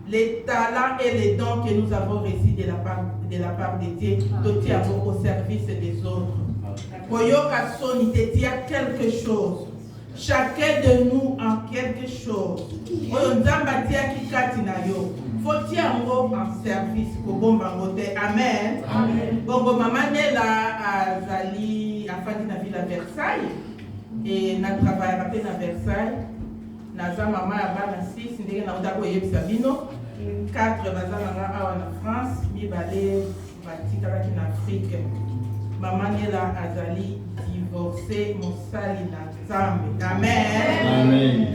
les talents et les dons que nous avons reçus de la part de Dieu, au service des autres. Koyoka sonité, quelque chose. Chacun de nous en quelque chose. Faut en service pour bon bangote. Amen. Bongo maman est là à Zali, à Fadi na ville à Versailles. Et na travail à Versailles. Naza maman à Bana 6, ndenge na ndako yebisa bino. 4 bazalanga awa na France, mibale batika baki na Afrique. Maman est là à Zali, divorcée, mosali na Nzambe. Amen. Amen.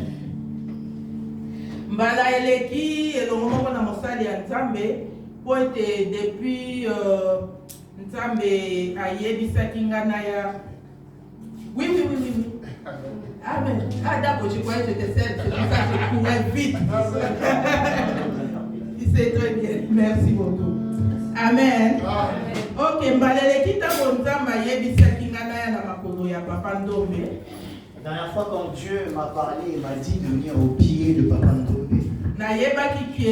Mbala eleki elongo na mosali ya Nzambe po ete depuis Nzambe ayebisaki ngana ya. Oui. Amen. Ah d'accord, je croyais que j'étais seule, c'est pour ça que je courais vite. C'est très bien, merci beaucoup. Amen. Ok, mbaleleki tango Nzambe ayebisaki ngana ya na makolo ya Papa Ndombe. La dernière fois quand Dieu m'a parlé, il m'a dit de venir au pied de Papa Ndombe. Nayebaki ke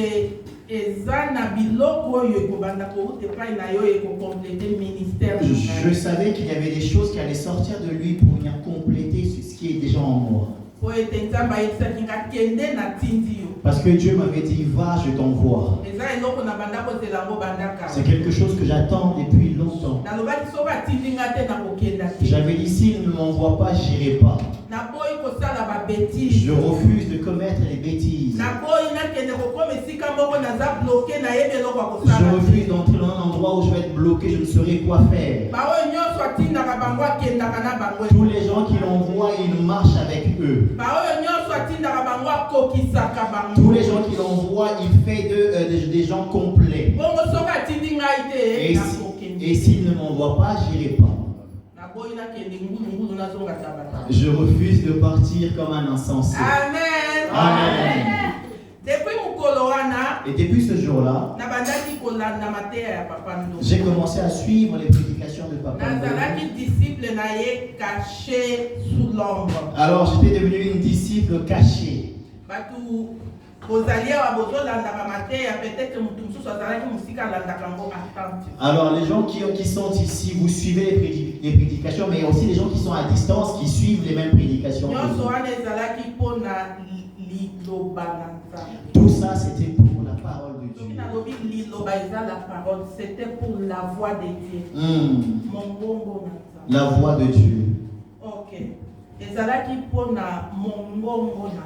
ezana biloko oyo ekobanda kouta epai na yo ekokompléter le ministère. Je savais qu'il y avait des choses qui allaient sortir de lui pour venir compléter ce qui est déjà en moi. Parce que Dieu m'avait dit, va, je t'envoie. C'est quelque chose que j'attends depuis longtemps. J'avais dit, s'il ne m'envoie pas, j'irai pas. Je refuse de commettre les bêtises. Je refuse d'entrer dans un endroit où je vais être bloqué, je ne saurais quoi faire. Tous les gens qui l'envoient, ils marchent avec eux. Tous les gens qui l'envoient, il fait des gens complets. Et s'il ne m'envoie pas, j'irai pas. Je refuse de partir comme un insensé. Amen. Amen. Et depuis ce jour-là, j'ai commencé à suivre les prédications de Papa Ndombe. Alors j'étais devenu une disciple cachée. Alors les gens qui sont ici, vous suivez les prédications, mais il y a aussi les gens qui sont à distance qui suivent les mêmes prédications. Tout ça c'était pour la parole de Dieu. C'était pour la voix de Dieu. La voix de Dieu. Ok.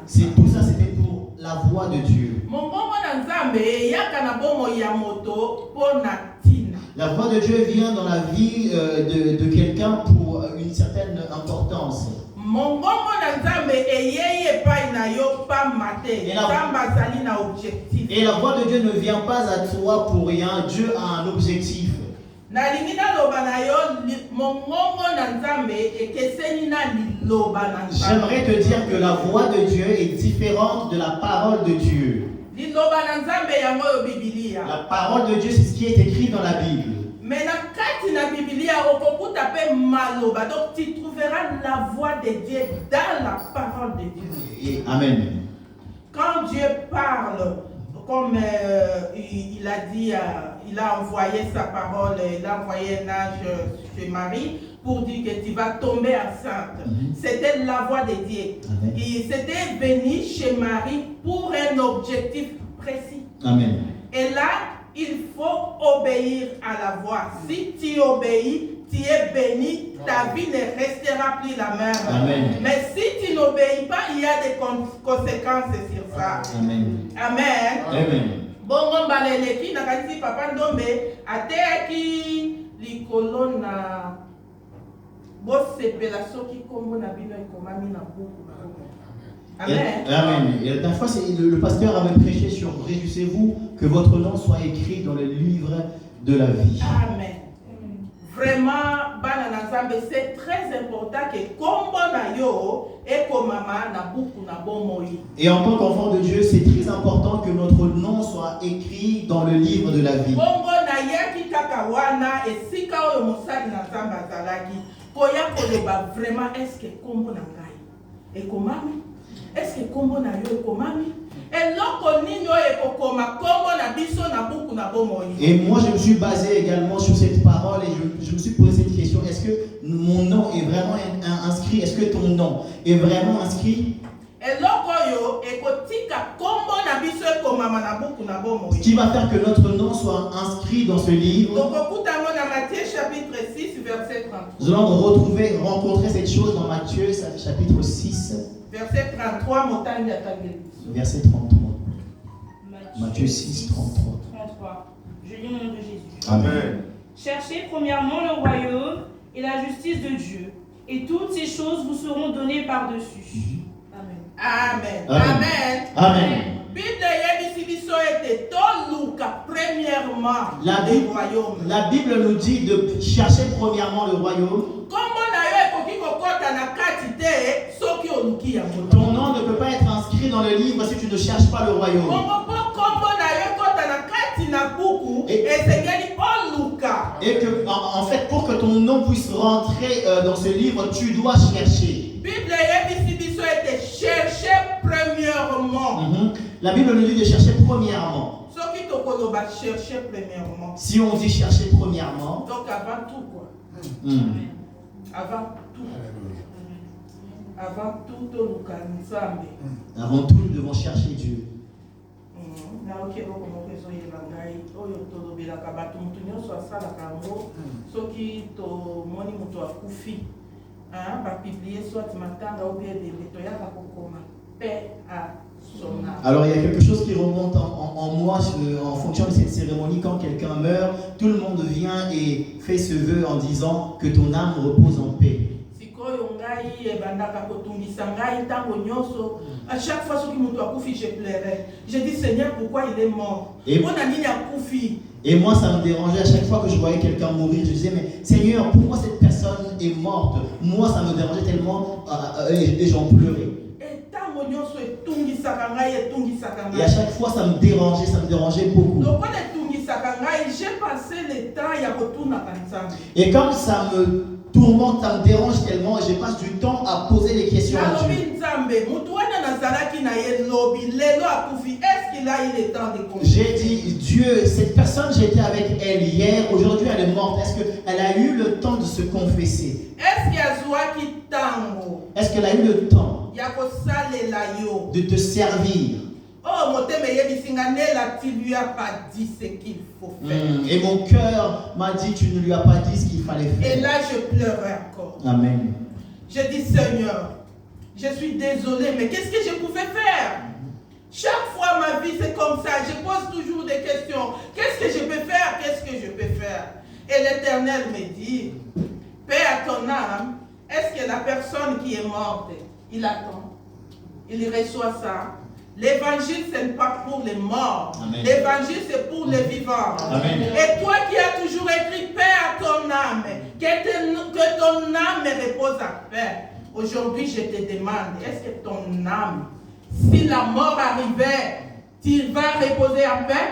C'est tout ça, c'était pour la voix de Dieu. La voix de Dieu vient dans la vie de quelqu'un pour une certaine importance. Et la voix de Dieu ne vient pas à toi pour rien. Dieu a un objectif. J'aimerais te dire que la voix de Dieu est différente de la parole de Dieu. La parole de Dieu, c'est ce qui est écrit dans la Bible. Mais donc tu trouveras la voix de Dieu dans la parole de Dieu. Et amen. Quand Dieu parle, comme il a dit, il a envoyé sa parole, il a envoyé un ange chez Marie pour dire que tu vas tomber enceinte. C'était la voix de Dieu. Et c'était venu chez Marie pour un objectif précis. Amen. Et là, il faut obéir à la voix. Si tu obéis, tu es béni, ta vie ne restera plus la même. Amen. Mais si tu n'obéis pas, il y a des conséquences sur ça. Amen. Amen. Amen. Bongo mbaleleki na kanisi Papa Ndombe ateki likolo na bosepela soki kombo na bino ekomami na buku. Amen. Amen. Et la dernière fois, le pasteur avait prêché sur réjouissez-vous que votre nom soit écrit dans le livre de la vie. Amen. Vraiment, c'est très important que kombo na yo ekomama na buku na bomoi. Et en tant qu'enfant de Dieu, c'est très important que notre nom soit écrit dans le livre de la vie. Kombo na yaki kaka wana esika oyo mosali na Nzambe azalaki. Koya koloba vraiment est-ce que kombo na ngai ekomami? Est-ce que kombo na yo ekomami? Eloko nini oyo ekokoma kombo na biso na buku na bomoi? Et moi, je me suis basé également sur cette parole et je me suis posé cette question. Est-ce que mon nom est vraiment inscrit? Est-ce que ton nom est vraiment inscrit? Eloko yo ekotika kombo na biso ekomama na buku na bomoi. Ce qui va faire que notre nom soit inscrit dans ce livre. Donc, okutango na Matthieu chapitre 6, verset 33. Nous allons rencontrer cette chose dans Matthieu chapitre 6, Verset 33, montagne atangeli. verset 33. Matthieu 6, 33. Je lis au nom de Jésus. Amen. Cherchez premièrement le royaume et la justice de Dieu, et toutes ces choses vous seront données par-dessus. Amen. Amen. Amen. Amen. Amen. Bible yebisi biso ete toluka premièrement le royaume. La Bible nous dit de chercher premièrement le royaume. Kombo na yo ekoki kokota na kati te soki oluki yango. Ton nom ne peut pas être inscrit dans le livre si tu ne cherches pas le royaume. Kombo na yo ekota na kati na buku esengeli oluka. Et que, en fait, pour que ton nom puisse rentrer dans ce livre, tu dois chercher. Bible yebisi biso ete chercher premièrement. La Bible nous dit de chercher premièrement. Soki tokoloba chercher premièrement. Si on dit chercher premièrement, Donc avant tout quoi. Avant tout. Avant tout toluka nzambe. Avant tout, nous devons chercher Dieu. Naokelo komoko ezoyeba ngai oyo tolobelaka bato mutu nyonso asalaka yango soki tomoni mutu akufi bapiblie soit matanga ou bien bebe toyaka kokoma paix à son âme. Alors il y a quelque chose qui remonte en moi en fonction de cette cérémonie. Quand quelqu'un meurt, tout le monde vient et fait ce vœu en disant que ton âme repose en paix. Sikoyo ngai ebandaka kotungisa ngai ntango nyonso à chaque fois soki mutu akufi je pleurais. Je dis Seigneur pourquoi il est mort? Mpona nini akufi? Et moi, ça me dérangeait à chaque fois que je voyais quelqu'un mourir. Je disais, mais Seigneur, pourquoi cette personne est morte? Moi, ça me dérangeait tellement et j'en pleurais. Et à chaque fois, ça me dérangeait beaucoup. J'ai passé le temps à retourner à Et comme ça me tourmente, ça me dérange tellement, et je passe du temps à poser des questions à Dieu. J'ai dit, Dieu, cette personne, j'étais avec elle hier, aujourd'hui elle est morte. Est-ce qu'elle a eu le temps de se confesser? Est-ce qu'elle a eu le temps de te servir? Oh, mon thème tu lui as pas dit ce qu'il faut faire. Et mon cœur m'a dit, tu ne lui as pas dit ce qu'il fallait faire. Et là, je pleurais encore. Amen. Je dis, Seigneur, je suis désolé, mais qu'est-ce que je pouvais faire? Chaque fois ma vie, c'est comme ça. Je pose toujours des questions. Qu'est-ce que je peux faire? Qu'est-ce que je peux faire? Et l'Éternel me dit, paix à ton âme. Est-ce que la personne qui est morte, il attend? Il reçoit ça? L'évangile, ce n'est pas pour les morts. L'évangile, c'est pour les vivants. Amen. Et toi qui as toujours écrit paix à ton âme, que ton âme repose à paix. Aujourd'hui, je te demande, est-ce que ton âme, si la mort arrivait, tu vas reposer en paix?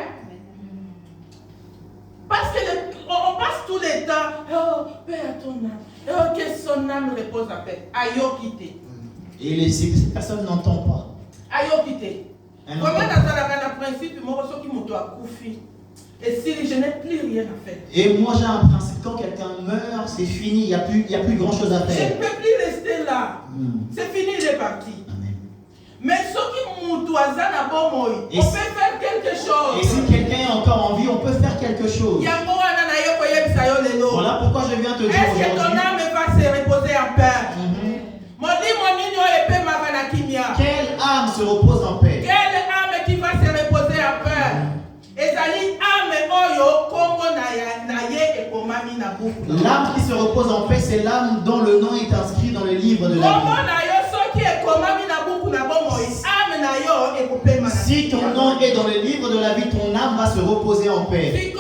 Parce que on passe tout le temps, oh, paix à ton âme, oh, que son âme repose à paix. Ayo quitter. Et cette personne n'entend pas. Ayo quitter. Comment dans le principe, moi, je suis koufi. Et si je n'ai plus rien à faire. Et moi j'ai un principe, quand quelqu'un meurt, c'est fini, il n'y a plus grand chose à Je faire. ne peux plus rester là. C'est fini, il est parti. Amen. Mais ceux qui on peut faire quelque chose. Et si quelqu'un est encore en vie, on peut faire quelque chose. Voilà pourquoi je viens te dire est-ce que ton aujourd'hui. âme va se reposer en paix? Quelle âme se repose en paix? Quelle âme qui va se reposer en paix? L'âme qui se repose en paix, c'est l'âme dont le nom est inscrit dans le livre de la vie. Si ton nom est dans le livre de la vie, ton âme va se reposer en paix.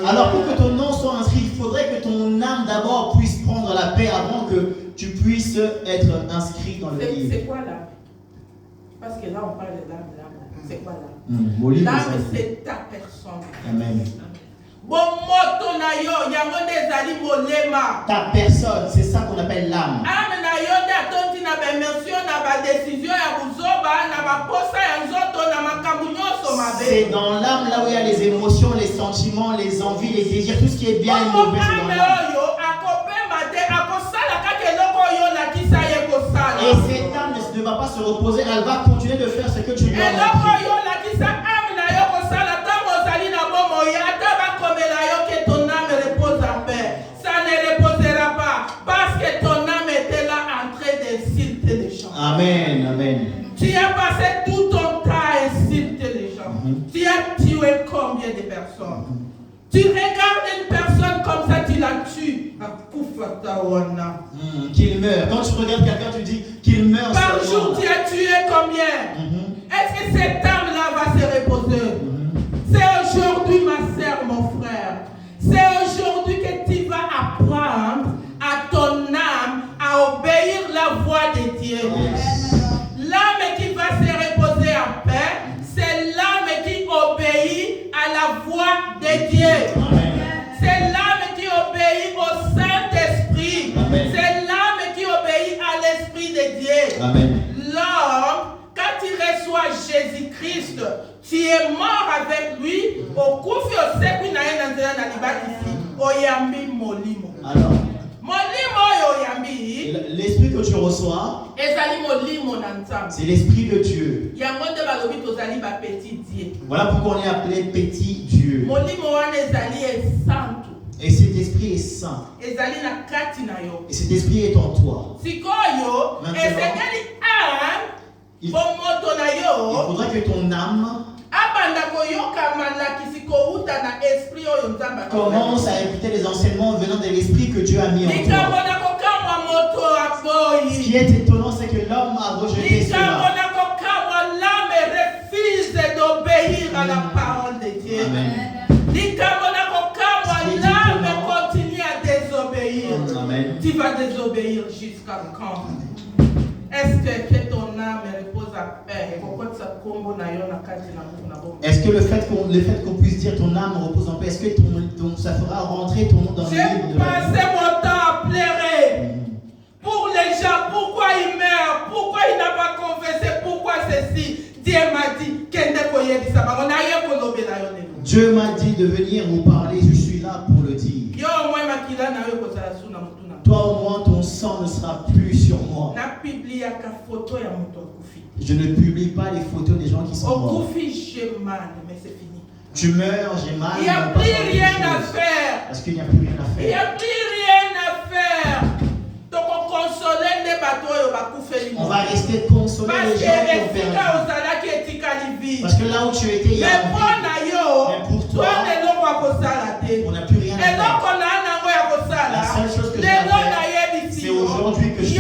Alors pour que ton nom soit inscrit, il faudrait que ton âme d'abord puisse prendre la paix avant que tu puisses être inscrit dans le livre. C'est quoi l'âme? Parce que là on parle de l'âme. C'est quoi l'âme? L'âme c'est ta personne. Amen. Bon moto na yo yango nde ezali molema. Ta personne, c'est ça qu'on appelle l'âme. Ame na yo nde atondi na baémotion na badécision ya buzoba na baposa ya nzoto na makambo nyonso mabe. C'est dans l'âme là où il y a les émotions, les sentiments, les envies, les désirs, tout ce qui est bien et mauvais, c'est dans l'âme. Et cette âme ne va pas se reposer, elle va continuer de faire ce que tu lui as montré. Ça ne reposera pas parce que ton âme était là en train d'insulter les gens. Amen, amen. Tu as passé tout ton temps à insulter les gens. Tu as tué combien de personnes? Tu regardes une personne comme ça, tu la tues. Qu'il meure. Quand tu regardes quelqu'un, tu dis qu'il meurt. Par jour, tu as tué combien? Est-ce que cette âme-là va se reposer? C'est aujourd'hui, ma sœur, mon frère. C'est aujourd'hui que tu vas apprendre à ton âme à obéir la voix de Dieu. L'âme qui va se reposer en paix, c'est l'âme qui obéit à la voix de Dieu. C'est l'âme qui obéit au Saint-Esprit. C'est l'âme qui obéit à l'Esprit de Dieu. L'homme, quand il reçoit Jésus-Christ, tu es mort avec lui. Au kufi au seku na ye na nzela na libaki ici. Oyambi molimo. Alors, molimo oyambi. l'esprit que tu reçois, Ezali molimo na nzambe. c'est l'esprit de Dieu. Yango nde balobi tozali ba petit Dieu. Voilà pourquoi on est appelé petit Dieu. Molimo wana ezali esantu. Et cet esprit est saint. Ezali na kati na yo. Et cet esprit est en toi. Sikoyo ezali Il bomoto na yo. faudra que ton âme commence à écouter les enseignements venant de l'esprit que Dieu a mis en toi. Ce qui est étonnant, c'est que l'homme a rejeté cela. L'âme refuse d'obéir à la parole de Dieu. L'âme continue à désobéir. Amen. Tu vas désobéir jusqu'à quand? Est-ce que ton âme repose à paix? Est-ce que le fait qu'on puisse dire ton âme repose en paix, est-ce que ça fera rentrer ton nom dans le livre de la vie? J'ai passé mon temps à pleurer pour les gens. Pourquoi ils meurent? Pourquoi il n'a pas confessé? Pourquoi ceci? Dieu m'a dit Dieu m'a dit de venir vous parler, je suis là pour le dire. Toi au moins ton sang ne sera plus sur moi. Je ne publie pas les photos des gens qui sont morts. J'ai mal, mais c'est fini. Tu meurs, j'ai mal. Il n'y a plus rien à faire. Parce qu'il n'y a plus rien à Il n'y faire. a plus rien à faire. Donc on console les bateaux. On va rester consoler les gens qui ont perdu. Parce que là où tu étais, il y a un vide. Mais pour toi, on n'a plus rien à faire. La seule chose que je dois faire, c'est aujourd'hui que je te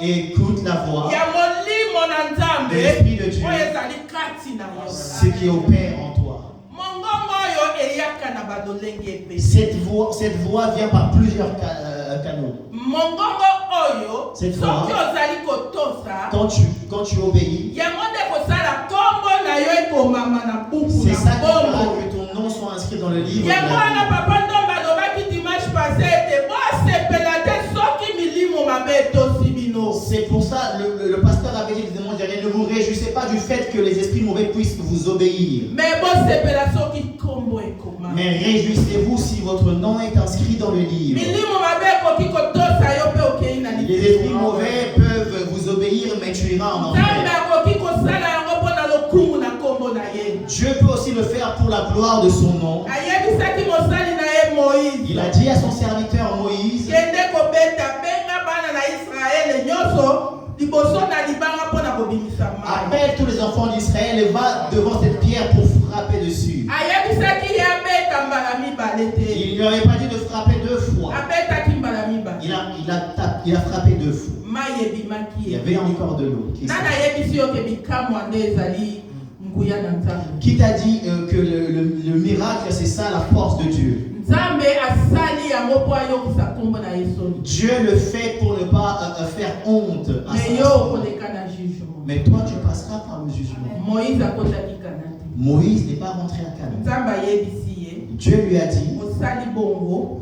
dis, écoute la voix de l'Esprit de Dieu, ce qui opère en toi. Cette voix vient par plusieurs canaux. Cette voix, quand tu obéis, c'est ça qui fera que ton nom soit inscrit dans le livre de la vie. C'est pour ça le pasteur avait dit ne vous réjouissez pas du fait que les esprits mauvais puissent vous obéir. Mais réjouissez-vous si votre nom est inscrit dans le livre. Les esprits mauvais peuvent vous obéir, mais tu iras en enfer. Dieu peut aussi le faire pour la gloire de son nom. Il a dit à son serviteur Moïse, appelle tous les enfants d'Israël et va devant cette pierre pour frapper dessus. Il ne lui avait pas dit de frapper 2 fois. Il a frappé 2 fois. Il y avait encore de l'eau. Qui t'a dit que le miracle, c'est ça la force de Dieu? Dieu le fait pour ne pas faire honte à ça. Mais toi, tu passeras par le jugement. Moïse n'est pas rentré à Canaan. Dieu lui a dit,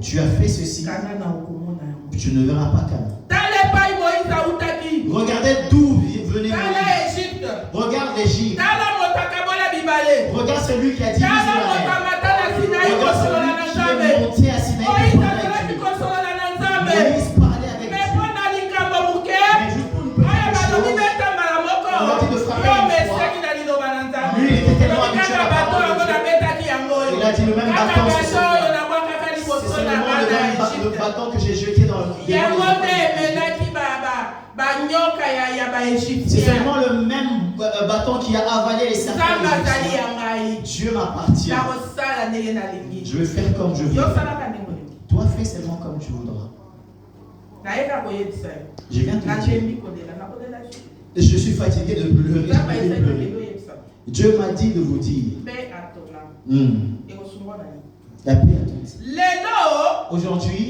tu as fait ceci, tu ne verras pas Canaan. Regardez d'où venait Moïse. Regarde l'Égypte. Regarde celui qui a divisé la mer. Regarde celui qui est monté à Sinaï. Moïse parlait avec Dieu. Mais juste pour une petite chose, on a dit de frapper une fois. Lui, il était tellement habitué à la parole de Dieu. Il a dit le même bâton, c'est seulement le bâton que j'ai jeté dans le c'est seulement le même bâton qui a avalé les serpents. Dieu m'appartient. Je vais faire comme je veux. Toi, fais seulement comme tu voudras. Je viens te dire. Je suis fatigué de pleurer. Dieu m'a dit de vous dire. La paix à tous. Aujourd'hui,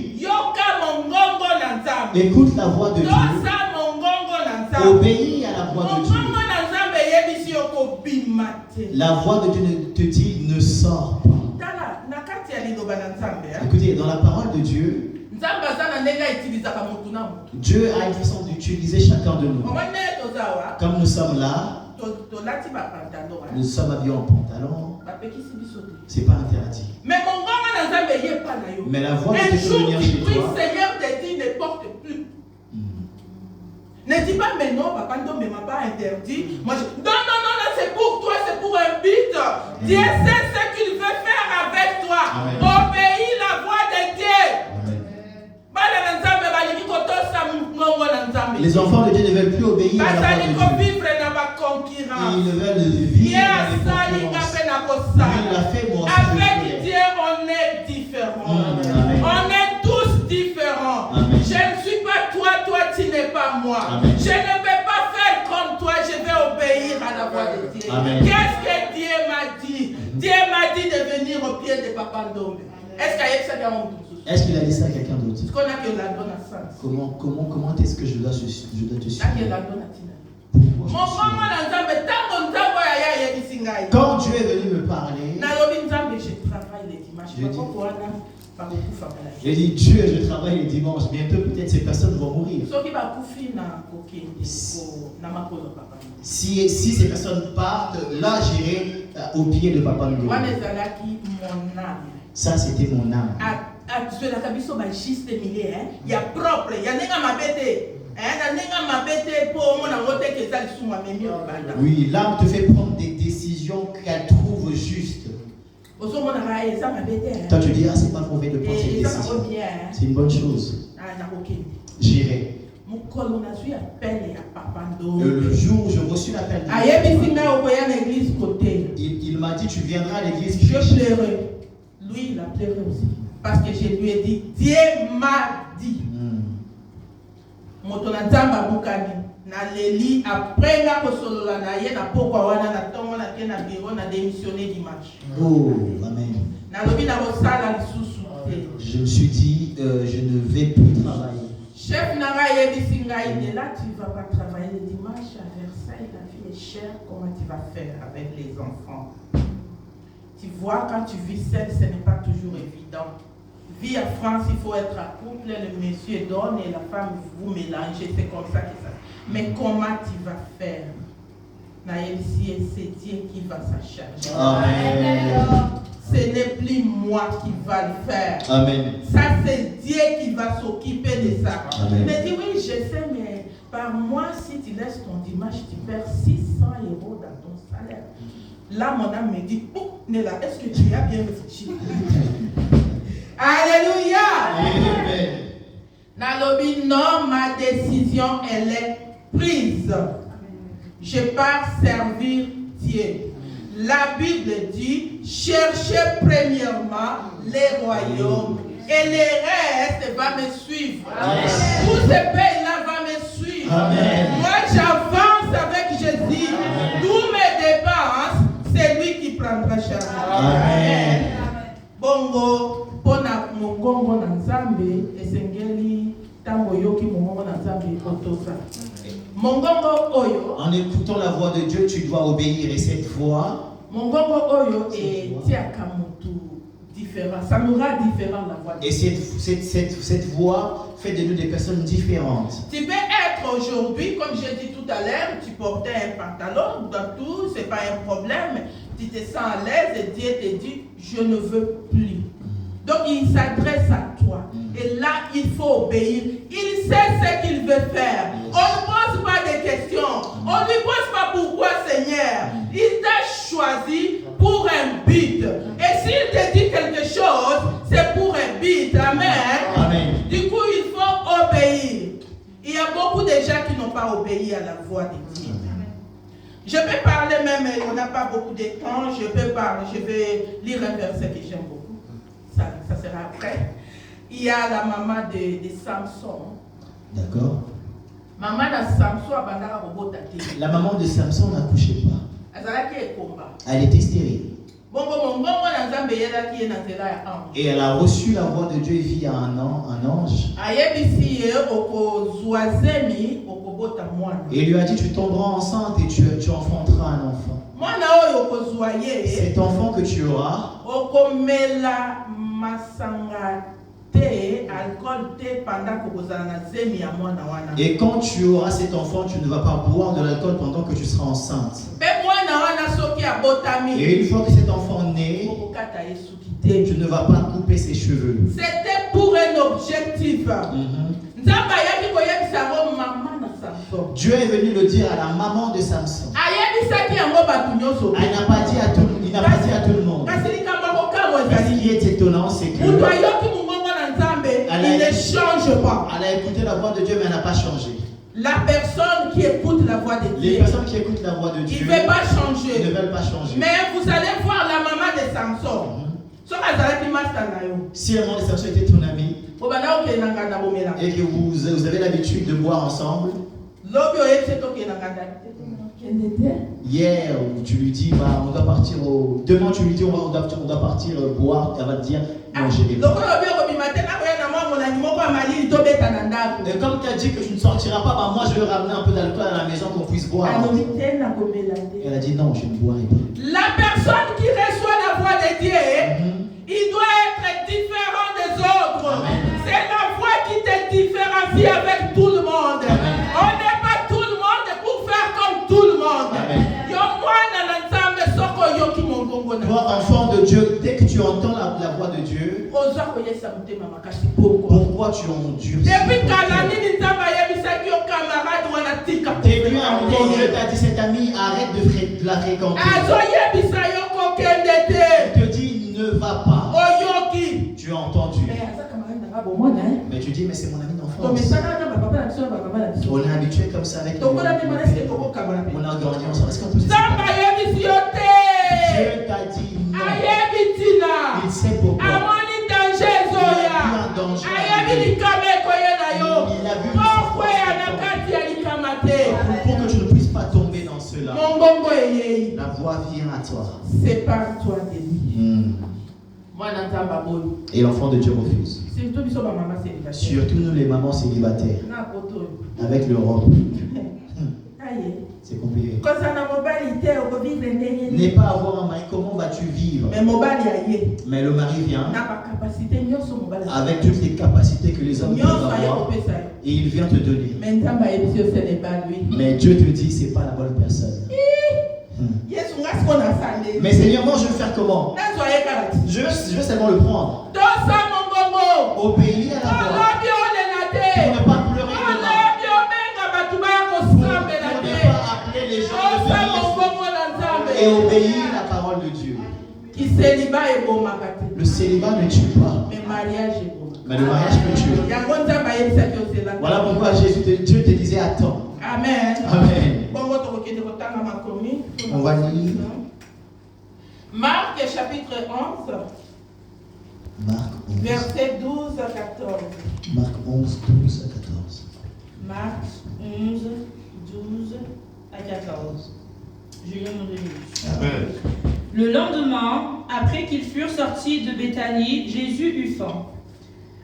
écoute la voix de Dieu. Obéis à la voix de Dieu. La voix de Dieu te dit ne sors pas. Écoutez, dans la parole de Dieu, Dieu a une façon d'utiliser chacun de nous. Comme nous sommes là, nous sommes habillés en pantalon. C'est pas interdit. Mais la voix de Dieu peut venir chez toi. Seigneur te dit ne porte plus. Ne dis pas mais non, papa ne m'a pas interdit. Moi, non, c'est pour toi, c'est pour un but. Dieu sait ce qu'il veut faire avec toi. Amen. Obéis la voix de Dieu. Les enfants de Dieu ne veulent plus obéir à la voix de Dieu. Ils ne veulent vivre dans les concurrences. Il l'a fait moi. Avec Dieu, on est différents. On est tous différents. Amen. Je ne suis pas toi, toi tu n'es pas moi. Amen. Je ne vais pas faire comme toi, je vais obéir à la voix de Dieu. Amen. Qu'est-ce que Dieu m'a dit? Dieu m'a dit de venir au pied de Papa Ndombe. Est-ce qu'il a dit ça à quelqu'un d'autre? Comment est-ce que je dois te suivre? Pourquoi quand Dieu est venu me parler, j'ai dit Dieu, je travaille les dimanches. Bientôt peut-être ces personnes vont mourir. Si ces personnes partent, là j'irai au pied de Papa Ndombe. Ça c'était mon âme. Il y a propre, il y a oui, l'âme te fait prendre des décisions qu'elle trouve justes. Toi tu dis, ah c'est pas mauvais de prendre cette décision. C'est une bonne chose. J'irai. Le jour où je reçus l'appel de Dieu, il m'a dit, tu viendras à l'église. Je pleurais. Lui, il a pleuré aussi. Parce que je lui ai dit, Dieu m'a dit. Naleli après la kosolola na ye na pokwa wana na tongo na ke na bureau na démissionné dimanche. Oh, amen. Nalobi na kosala lisusu te. Je me suis dit, je ne vais plus travailler. Chef nanga yebisi ngai de là tu vas pas travailler le dimanche à Versailles, la vie est chère, comment tu vas faire avec les enfants? Tu vois, quand tu vis seul, ce n'est pas toujours évident. Vie à France, il faut être à couple, le monsieur donne et la femme vous mélangez, c'est comme ça que ça. Mais comment tu vas faire? C'est Dieu qui va s'en charger. Amen. Ce n'est plus moi qui va le faire. Amen. Ça, c'est Dieu qui va s'occuper de ça. Amen. Mais dis oui, je sais, mais par mois, si tu laisses ton dimanche, tu perds 600 € dans ton salaire. Là, mon âme me dit, oh, Néla, est-ce que tu as bien réfléchi? Alléluia. Amen. Nalobi, non, ma décision, elle est prise. Je pars servir Dieu. La Bible dit, cherchez premièrement les royaumes et les restes va me suivre. Tous ces pays-là vont me suivre. Amen. Moi, j'avance avec Jésus. Tous mes dépenses, c'est lui qui prendra charge. Amen. Bongo, pona mongongo na nzambe, esengeli tango yoki mongongo na nzambe otosa. Mongongo oyo. En écoutant la voix de Dieu, tu dois obéir. Et cette voix, mongongo oyo et tiaka mutu différent. Ça nous rend différents la voix de Et cette voix fait de nous des personnes différentes. Tu peux être aujourd'hui, comme j'ai dit tout à l'heure, tu portais un pantalon, dans tout, c'est pas un problème. Tu te sens à l'aise et Dieu te dit, je ne veux plus. Donc il s'adresse à toi. Et là, il faut obéir. Il sait ce qu'il veut faire. On ne pose pas de questions. On ne lui pose pas pourquoi, Seigneur. Il t'a choisi pour un but. Et s'il te dit quelque chose, c'est pour un but. Amen. Amen. Du coup, il faut obéir. Il y a beaucoup de gens qui n'ont pas obéi à la voix de Dieu. Je peux parler même, on n'a pas beaucoup de temps. Je vais lire un verset que j'aime beaucoup. Ça sera après. Il y a la maman de Samson. D'accord. Maman de Samson a bandara robot tati. La maman de Samson n'accouchait pas. Elle était stérile. Et elle a reçu la voix de Dieu via un ange. Et il lui a dit, tu tomberas enceinte et tu enfanteras un enfant. Cet enfant que tu auras, et quand tu auras cet enfant, tu ne vas pas boire de l'alcool pendant que tu seras enceinte. Et une fois que cet enfant naît, tu ne vas pas couper ses cheveux. C'était pour un objectif. Dieu est venu le dire à la maman de Samson. Il n'a pas dit à tout le monde. Mais ce qui est étonnant, c'est que il ne change pas. Elle a écouté la voix de Dieu, mais elle n'a pas changé. La personne qui écoute la voix de Dieu, les personnes qui écoutent la voix de Dieu, ils ne veulent pas changer. Ils ne veulent pas changer. Mais vous allez voir la maman de Samson. Si la maman de Samson était ton ami et que vous avez l'habitude de boire ensemble, hier tu lui dis on doit partir demain tu lui dis on doit partir boire, elle va te dire non, j'ai des et comme tu as dit que tu ne sortiras pas, moi je vais ramener un peu d'alcool à la maison qu'on puisse boire. Elle a dit non, je ne boirai pas. La personne qui reçoit la voix de Dieu, il doit être différent des autres. C'est la voix qui te différencie avec tout le monde. On n'est pas tout le monde pour faire comme tout le monde. Toi, enfant de Dieu, dès que tu entends la voix de Dieu, pourquoi tu endures? Depuis un moment, Dieu t'a dit, cet ami, arrête de la fréquenter. Il te dit, ne va pas. Tu as entendu. Mais tu dis, mais c'est mon ami d'enfance. On est habitué comme ça avec nous. On a grandi ensemble. Est-ce qu'on peut se séparer? Dieu t'a dit non. Il sait pourquoi. Il a vu un danger. Il a vu pour que tu ne puisses pas tomber dans cela. La voix vient à toi. Sépare-toi de lui. Et l'enfant de Dieu refuse. Surtout nous les mamans célibataires. Avec l'Europe. C'est compliqué. N'est pas avoir un mari, comment vas-tu vivre? Mais le mari vient avec toutes les capacités que les hommes peuvent avoir et il vient te donner. Mais Dieu te dit c'est pas la bonne personne. Mais Seigneur, moi je veux faire comment? Je veux seulement le prendre. Obéir à la voix. Pour ne pas pleurer les gens et obéir à la parole de Dieu. Le célibat ne tue pas, mais le mariage peut tuer. Voilà pourquoi Dieu te disait attends. Amen. Amen. On va lire Marc chapitre 11. Marc 11. Verset 12 à 14. Marc 11, 12 à 14. Marc 11, 12 à 14. Julien Mondelius. Amen. Le lendemain, après qu'ils furent sortis de Béthanie, Jésus eut faim.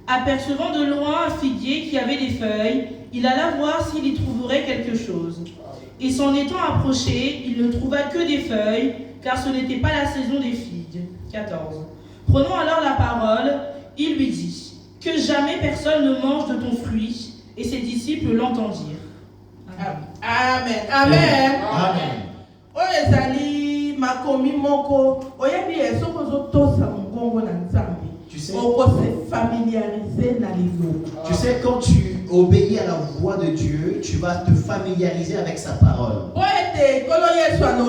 Apercevant de loin un figuier qui avait des feuilles, il alla voir s'il y trouverait quelque chose. Et s'en étant approché, il ne trouva que des feuilles, car ce n'était pas la saison des figues. 14. Prenant alors la parole, il lui dit, que jamais personne ne mange de ton fruit. Et ses disciples l'entendirent. Amen. Amen. Amen. Oyo ezali makomi moko oyebi esoko ozotosa mongongo na Nzambe. Tu sais, se familiariser na liloba. Tu sais, quand tu obéis à la voix de Dieu, tu vas te familiariser avec sa parole.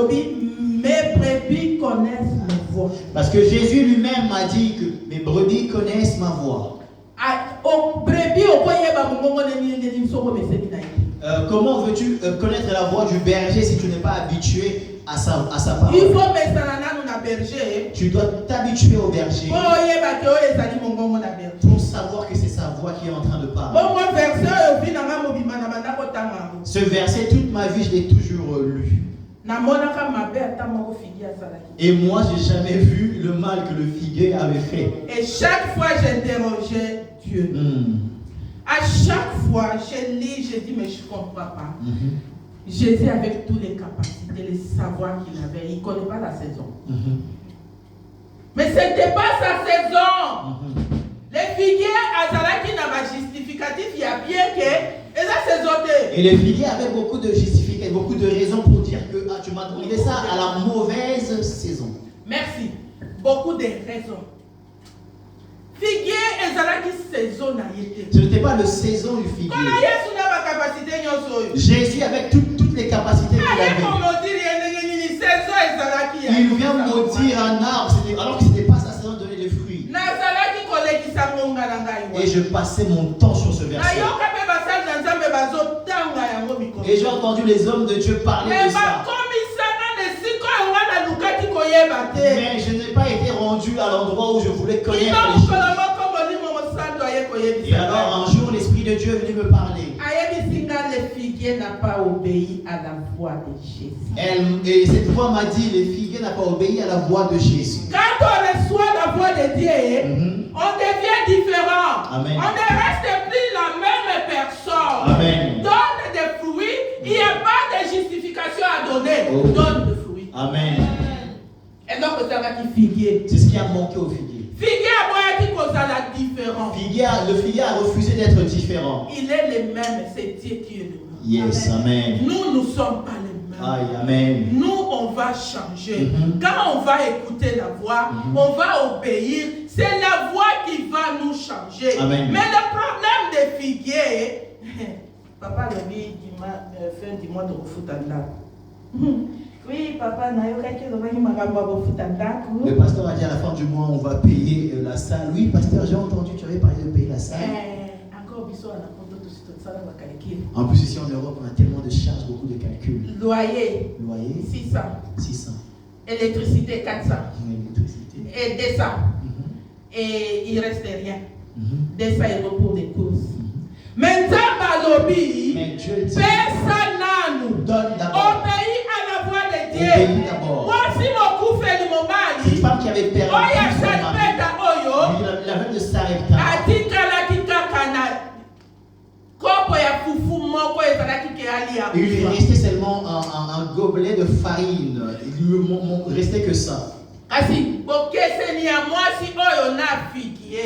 Mes brebis connaissent ma voix. Parce que Jésus lui-même m'a dit que mes brebis connaissent ma voix. Comment veux-tu connaître la voix du berger si tu n'es pas habitué à sa parole? Tu dois t'habituer au berger pour savoir que c'est sa voix qui est en train de parler. Ce verset, toute ma vie, je l'ai toujours lu. Et moi, j'ai jamais vu le mal que le figuier avait fait. Et chaque fois, j'interrogeais Dieu. À chaque fois, je lis, je dis, mais je ne comprends pas. Jésus, avec toutes les capacités, les savoirs qu'il avait, il ne connaît pas la saison. Mais ce n'était pas sa saison. Les figuiers, Azala qui n'a pas justificatif, il y a bien que. Et la saison. Et les figuiers avaient beaucoup de justificatifs, beaucoup de raisons pour dire que tu m'as donné ça à la mauvaise saison. Merci. Beaucoup de raisons. Figuier et Zala qui saison n'a été. Ce n'était pas le saison du figuier. Jésus avec toutes les capacités qu'il avait. Il vient maudire un arbre alors que ce n'était pas sa saison de donner des fruits. Et je passais mon temps sur ce verset. Et j'ai entendu les hommes de Dieu parler de ça. Mais je n'ai pas été rendu à l'endroit où je voulais connaître les choses. Et alors un jour l'Esprit de Dieu est venu me parler. Le figuier n'a pas obéi à la voix de Jésus. Et cette voix m'a dit, le figuier n'a pas obéi à la voix de Jésus. Quand on reçoit la voix de Dieu, on devient différent. Amen. On ne reste plus la même personne. Amen. Donne des fruits, il n'y a pas de justification à donner. Oh. Donne des fruits. Amen. Et donc, ça va qui figuier. C'est ce qui a manqué au figuier. Figuier a moyen qui cause la différence. Le figuier a refusé d'être différent. Il est le même, c'est Dieu qui est le même. Yes, amen. Nous ne sommes pas les mêmes. Aïe, amen. Nous, on va changer. Quand on va écouter la voix, on va obéir. C'est la voix qui va nous changer. Amen. Mais le problème des figuiers, papa le dit, fin du mois de Refutanda. Oui, papa, le pasteur a dit à la fin du mois, on va payer la salle. Oui, pasteur, j'ai entendu, tu avais parlé de payer la salle. En plus, ici en Europe, on a tellement de charges, beaucoup de calculs. Loyer 600. 600. Électricité 400. Électricité. Et 200. Et il ne reste rien. 200 euros pour des courses. Maintenant, mais Dieu dit, donne d'abord. Obéis à la voix de Dieu. Obéis d'abord. Moi, si mon coup fait le moment, une femme qui avait perdu son mari, il avait de s'arrêter. Il lui restait seulement un gobelet de farine. Il lui restait que ça.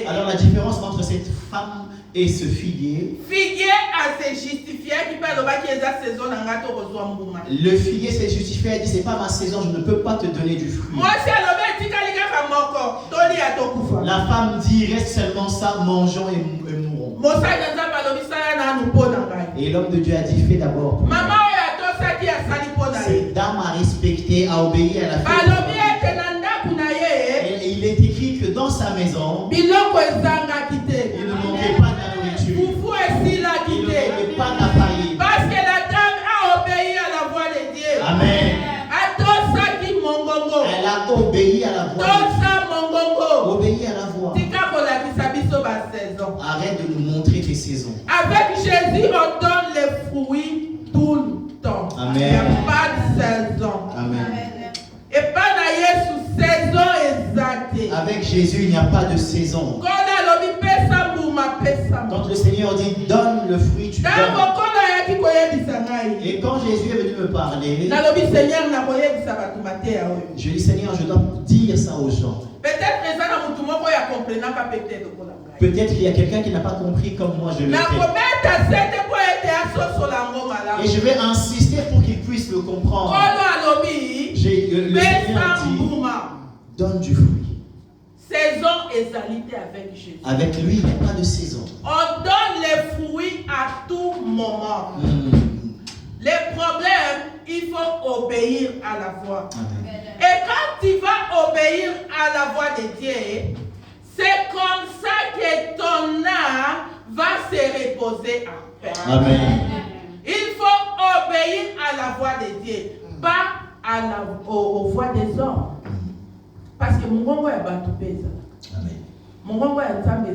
Alors la différence entre cette femme et ce figuier. Le figuier s'est justifié et dit c'est pas ma saison, je ne peux pas te donner du fruit. La femme dit reste seulement ça, mangeons et mourons. Et l'homme de Dieu a dit fais d'abord. Cette dame a respecté, a obéi à la fête. Et il est écrit que dans sa maison, il ne manquait pas de la nourriture. Il ne manquait pas de la farine. Parce que la dame a obéi à la voix de Dieu. Amen. Elle a obéi à la voix de Dieu. Obéi à la voix. Arrête de nous montrer tes saisons. Avec Jésus, on donne les fruits tout le temps. Amen. Il n'y a pas de saison. Amen. Et pas d'ailleurs sous saison exacte. Avec Jésus, il n'y a pas de saison. Quand le Seigneur dit donne le fruit, tu donnes. Et quand Jésus est venu me parler, je dis Seigneur, je dois dire ça aux gens. Peut-être Peut-être qu'il y a quelqu'un qui n'a pas compris comme moi je le fais. Et je vais insister pour qu'il puisse le comprendre. Le Seigneur dit, donne du fruit. Saison égalité avec Jésus. Avec lui, il n'y a pas de saison. On donne les fruits à tout moment. Les problèmes, il faut obéir à la voix. Amen. Et quand tu vas obéir à la voix de Dieu, c'est comme ça que ton âme va se reposer en paix. Amen. Il faut obéir à la voix de Dieu, pas aux voix des hommes. Parce que mon gongo est battu. Amen. Mon gongo est battu.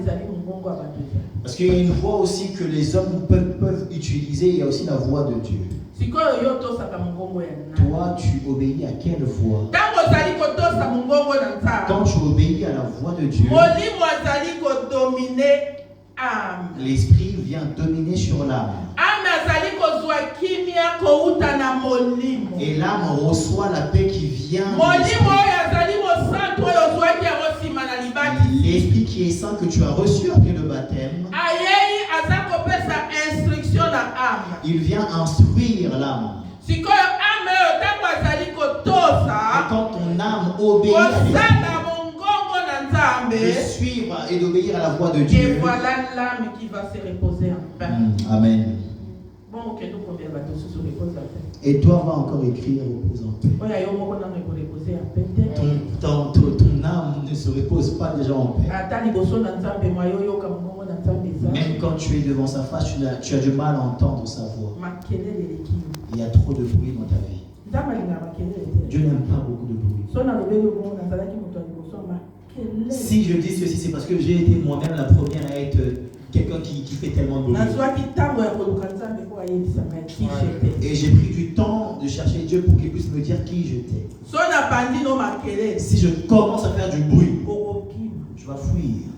Parce qu'il y a une voix aussi que les hommes peuvent utiliser, il y a aussi la voix de Dieu. Toi, tu obéis à quelle voix? Quand tu obéis à la voix de Dieu, l'esprit vient dominer sur l'âme. Et l'âme reçoit la paix qui vient de l'esprit qui est saint que tu as reçu après le baptême. Il vient instruire l'âme. Et quand ton âme obéit à l'esprit, de suivre et d'obéir à la voix de Dieu, et voilà l'âme qui va se reposer en paix. Amen. Bon, ok, nous combien va tous se reposer en paix. Et toi va encore écrire repose en paix. Ton âme ne se repose pas déjà en paix. Même quand tu es devant sa face, tu as du mal à entendre sa voix. Il y a trop de bruit dans ta vie. Dieu n'aime pas beaucoup de bruit. Si je dis ceci, c'est parce que j'ai été moi-même la première à être quelqu'un qui fait tellement de bruit. Et j'ai pris du temps de chercher Dieu pour qu'il puisse me dire qui j'étais. Si je commence à faire du bruit, je vais fuir.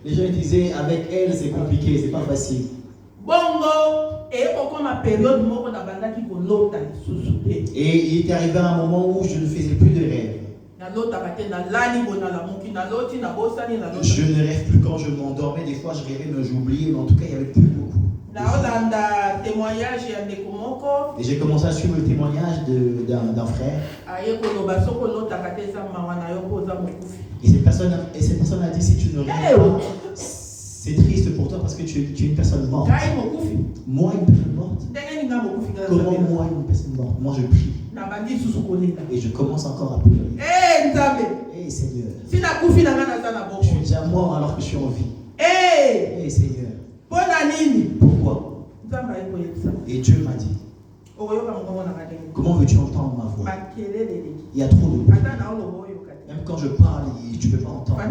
Les gens disaient avec elle c'est compliqué, c'est pas facile. Et il est arrivé un moment où je ne faisais plus de rêves. Je ne rêve plus quand je m'endormais, des fois je rêvais mais j'oubliais, mais en tout cas il n'y avait plus beaucoup. Et j'ai commencé à suivre le témoignage d'un frère. Et cette personne a dit, si tu ne rêves pas, c'est triste pour toi parce que tu es une personne morte. Moi, une personne morte. Comment moi, une personne morte? Moi, je prie. Et je commence encore à pleurer. Hey Seigneur. Je suis déjà mort alors que je suis en vie. Hey Seigneur. Pourquoi? Et Dieu m'a dit, comment veux-tu entendre ma voix? Il y a trop de bruit. Même quand je parle, tu ne peux pas entendre.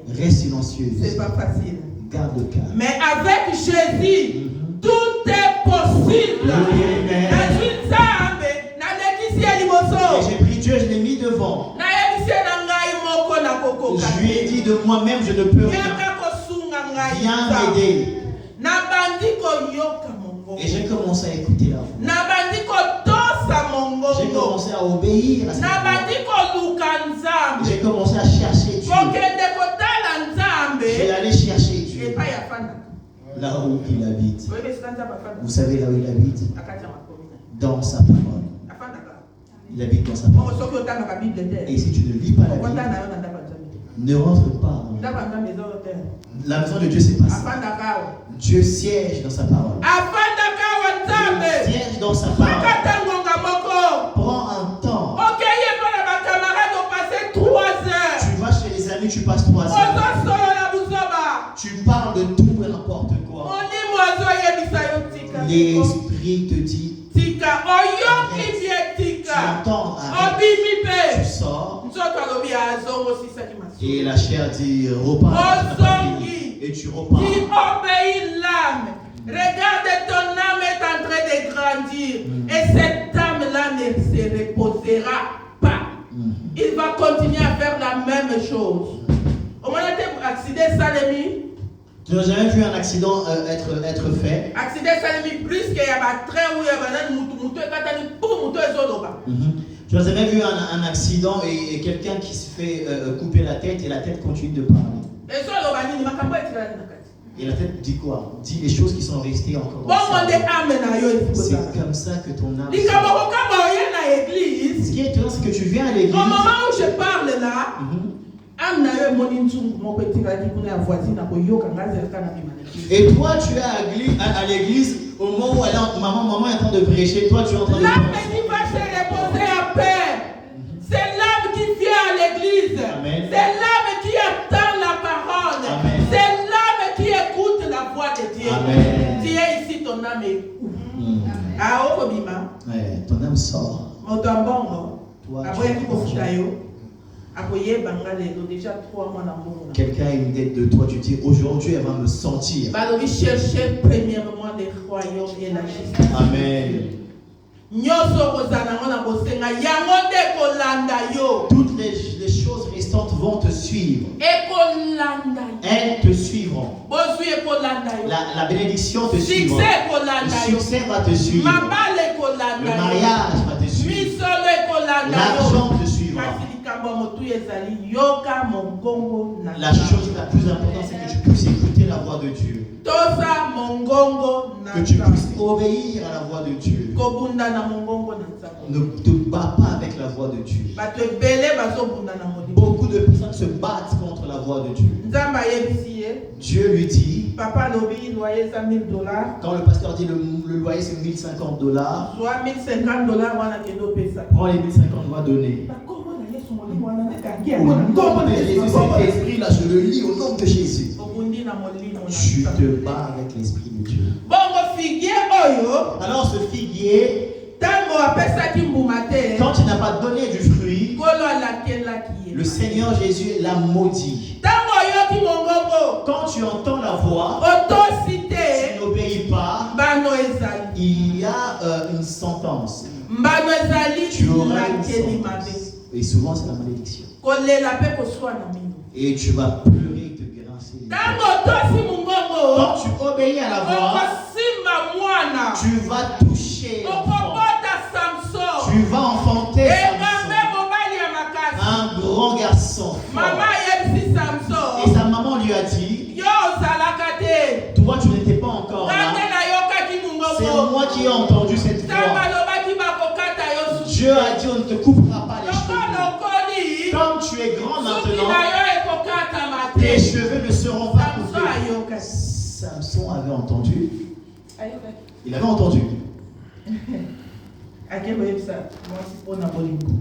Reste silencieuse. C'est pas facile. Garde le calme. Mais avec Jésus, tout est possible. Et j'ai pris Dieu, je l'ai mis devant. Je lui ai dit de moi-même, je ne peux rien m'aider. Et j'ai commencé à écouter la voix. J'ai commencé à obéir à cette voix. J'ai commencé à chercher Dieu. J'ai allé chercher Dieu. Là où il habite. Vous savez là où il habite? Dans sa parole. Il habite dans sa parole. Et si tu ne lis pas la Bible, ne rentre pas. La maison de Dieu, c'est pas ça. Dieu siège dans sa parole. Dieu siège dans sa parole. Prends un temps. Tu vas chez les amis, tu passes 3 heures. Tu parles de tout et n'importe quoi. L'esprit te dit, tu entends, tu sors. Et la chair dit, repars. Et tu repars. Tu obéis l'âme. Regarde, ton âme est en train de grandir. Et cette âme-là ne se reposera pas. Il va continuer à faire la même chose. Au moment où tu as accident Salemi, Tu n'as jamais vu un accident être fait? Tu n'as jamais vu un accident et quelqu'un qui se fait couper la tête et la tête continue de parler. Et la tête dit quoi? Dit les choses qui sont restées encore dans le cerveau. C'est comme ça que ton âme. Ce qui est étonnant, c'est que tu viens à l'église. Au moment où je parle là, et toi tu es à l'église au moment où maman est en train de prêcher, toi tu es en train de l'âme qui va se reposer en paix. C'est l'âme qui vient à l'église. C'est l'âme qui attend la parole. Amen. C'est l'âme qui écoute la voix de Dieu. Amen. Tu es ici, ton âme est où? Ton âme sort. Quelqu'un a une dette de toi, tu dis aujourd'hui elle va me sentir. Chercher premièrement les royaumes et la justice. Amen. Toutes les choses restantes vont te suivre. Elles te suivront. La bénédiction te suivra. Le succès va te suivre. Le mariage va te suivre. L'argent te suivra. La chose la plus importante, c'est que tu puisses écouter la voix de Dieu. Que tu puisses obéir à la voix de Dieu. Ne te bats pas avec la voix de Dieu. Beaucoup de personnes se battent contre la voix de Dieu. Dieu lui dit, papa lobi loyer $1,000. Quand le pasteur dit le loyer c'est $1,050, soit $1,050 prends les $1,050, va donner. Au nom de Jésus, cet esprit-là, je le lis au nom de Jésus. Tu te bats avec l'esprit de Dieu. Alors ce figuier, quand tu n'as pas donné du fruit, le Seigneur Jésus l'a maudit. Quand tu entends la voix, tu n'obéis pas, il y a une sentence. Tu auras une sentence. Et souvent c'est la malédiction. Et tu vas pleurer et te grincer. Quand tu obéis à la voix, tu vas toucher l'enfant. Tu vas enfanter un grand garçon fort. Et sa maman lui a dit, toi tu n'étais pas encore là. C'est moi qui ai entendu cette voix. Dieu a dit on ne te coupera pas les cheveux. Comme tu es grand maintenant, tes cheveux ne seront pas coupés. Samson avait entendu. Il avait entendu.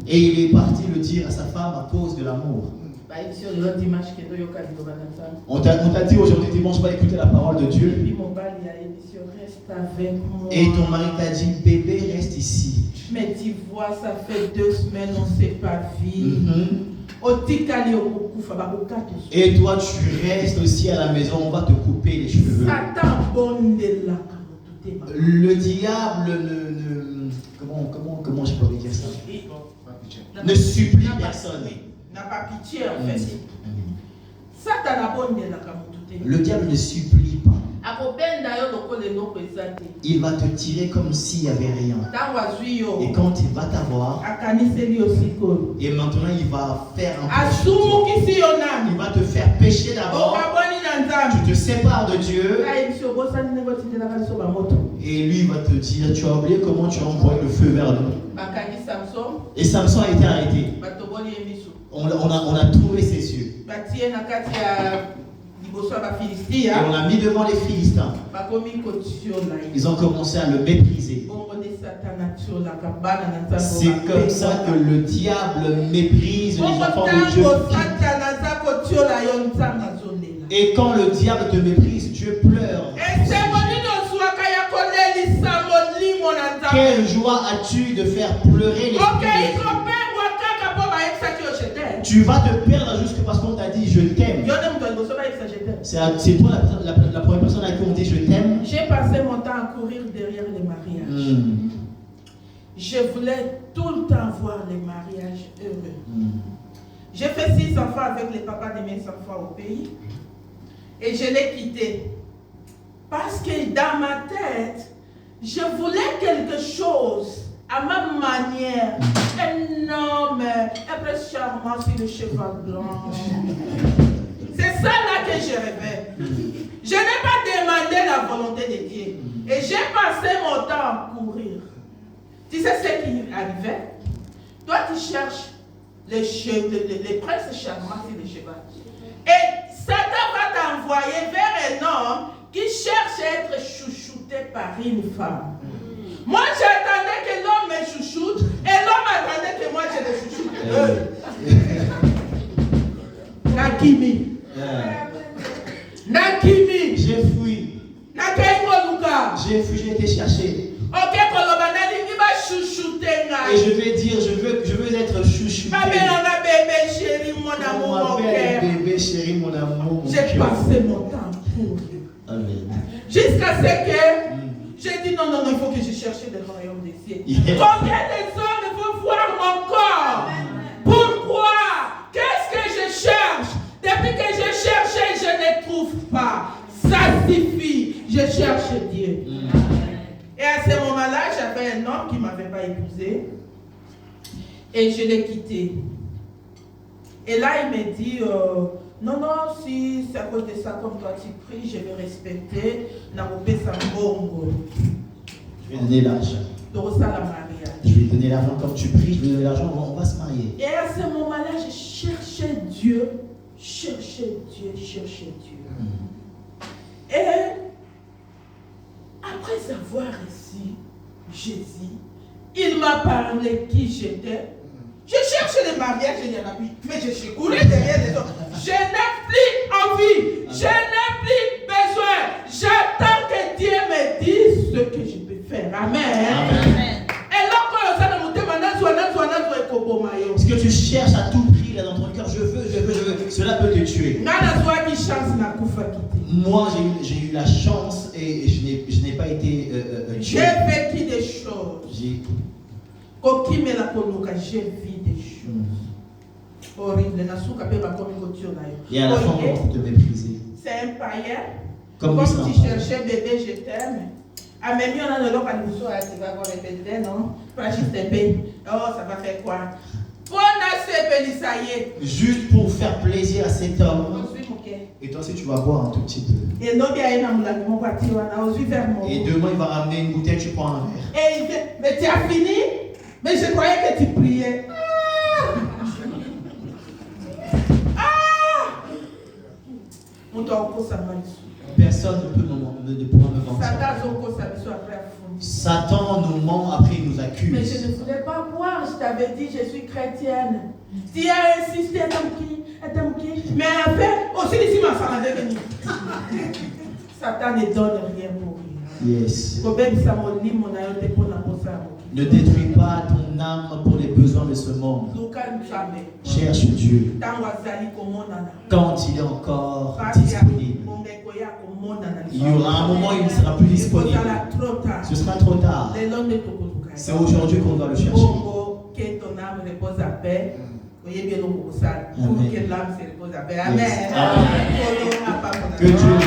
Et il est parti le dire à sa femme à cause de l'amour. On t'a dit aujourd'hui dimanche, va écouter la parole de Dieu. Et ton mari t'a dit, bébé reste ici. Mais tu vois, ça fait 2 semaines, on ne s'est pas vu. Et toi, tu restes aussi à la maison, on va te couper les cheveux. Le diable comment je peux dire ça? Ne supplie personne. N'a pas pitié en fait. Le diable ne supplie pas. Il va te tirer comme s'il n'y avait rien. Et quand il va t'avoir, et maintenant il va faire un péché. Il va te faire pécher d'abord. Tu te sépares de Dieu. Et lui il va te dire, tu as oublié comment tu as envoyé le feu vers nous. Et Samson a été arrêté. On a trouvé ses yeux. Et on l'a mis devant les Philistins. Ils ont commencé à le mépriser. C'est comme ça que le diable méprise les enfants de Dieu. Et quand le diable te méprise, Dieu pleure. Quelle joie as-tu de faire pleurer les enfants? Tu vas te perdre juste parce qu'on t'a dit je t'aime. C'est toi la première personne à qui on dit je t'aime. J'ai passé mon temps à courir derrière les mariages. Je voulais tout le temps voir les mariages heureux. J'ai fait 6 enfants avec les papas de mes enfants au pays. Et je l'ai quitté. Parce que dans ma tête, je voulais quelque chose à ma manière. Un homme, un peu charmant sur le cheval blanc. C'est ça là que je rêvais. Je n'ai pas demandé la volonté de Dieu. Et j'ai passé mon temps à courir. Tu sais ce qui arrivait? Toi, tu cherches les princes charmants sur le cheval. Et Satan va t'envoyer vers un homme qui cherche à être chouchouté par une femme. Moi, j'attendais que l'homme me chouchoute et l'homme attendait que moi je le chouchoute. Nakimi. Nakimi. J'ai fui. J'ai fui, j'ai été cherché. Ok, et je vais dire, je veux être chouchouté. Bébé chéri, mon amour, mon cœur. Bébé chéri, mon amour, mon j'ai passé mon temps pour. Amen. Jusqu'à ce que j'ai dit non, il faut que je cherche le royaume des cieux. Yes. Combien de hommes veulent voir mon corps? Pourquoi? Qu'est-ce que je cherche? Depuis que je cherchais, je ne trouve pas. Ça suffit. Je cherche Dieu. Et à ce moment-là, j'avais un homme qui ne m'avait pas épousé. Et je l'ai quitté. Et là, il me dit, non, si c'est à cause de ça, comme toi tu pries, je vais respecter. Je vais donner l'argent. Je vais donner l'argent comme tu pries, je vais donner l'argent, on va se marier. Et à ce moment-là, je cherchais Dieu. Et après avoir reçu Jésus, il m'a parlé qui j'étais. Je cherche le mariage, il y en a plus. Mais je suis couru derrière les autres. Je n'ai plus envie. Je n'ai plus besoin. J'attends que Dieu me dise ce que je peux faire. Amen. Amen. Et là, ce que tu cherches à tout prix là dans ton cœur, je veux. Cela peut te tuer. Moi, j'ai eu la chance et je n'ai pas été tué. J'ai vécu des choses. J'ai vu des choses horribles. Et à la fin, on te mépriser. C'est un païen. Comme tu cherchais bébé, je t'aime. Ah, mais on a le local tu vas avoir répété, non? Pas juste un pays. Oh, ça va faire quoi? Juste pour faire plaisir à cet homme. Et toi aussi, tu vas boire un tout petit peu. Et demain, il va ramener une bouteille, tu prends un verre. Et il dit, mais tu as fini? Mais je croyais que tu priais. Personne ne pourra me vendre. Satan nous ment, après il nous accuse. Mais je ne voulais pas boire, je t'avais dit je suis chrétienne. Tu as insisté, mais après, aussi ici ma femme avait venu. Satan ne donne rien pour rien. Yes. Ne détruis pas ton âme pour les besoins de ce monde. Cherche Dieu. Quand il est encore disponible. Il y aura un moment où il ne sera plus disponible. Ce sera trop tard. C'est aujourd'hui qu'on doit le chercher. Que ton âme repose à paix. Pour que l'âme se repose à paix. Amen. Que Dieu